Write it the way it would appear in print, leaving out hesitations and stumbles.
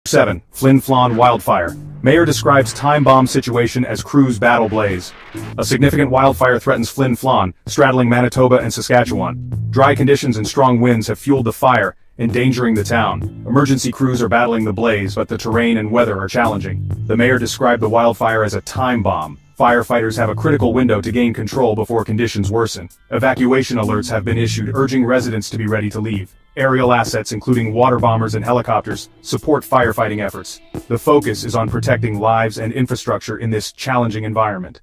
7. Flin Flon Wildfire. Mayor describes time bomb situation as crews battle blaze. A significant wildfire threatens Flin Flon, straddling Manitoba and Saskatchewan. Dry conditions and strong winds have fueled the fire, endangering the town. Emergency crews are battling the blaze, but the terrain and weather are challenging. The mayor described the wildfire as a time bomb. Firefighters have a critical window to gain control before conditions worsen. Evacuation alerts have been issued, urging residents to be ready to leave. Aerial assets, including water bombers and helicopters, support firefighting efforts. The focus is on protecting lives and infrastructure in this challenging environment.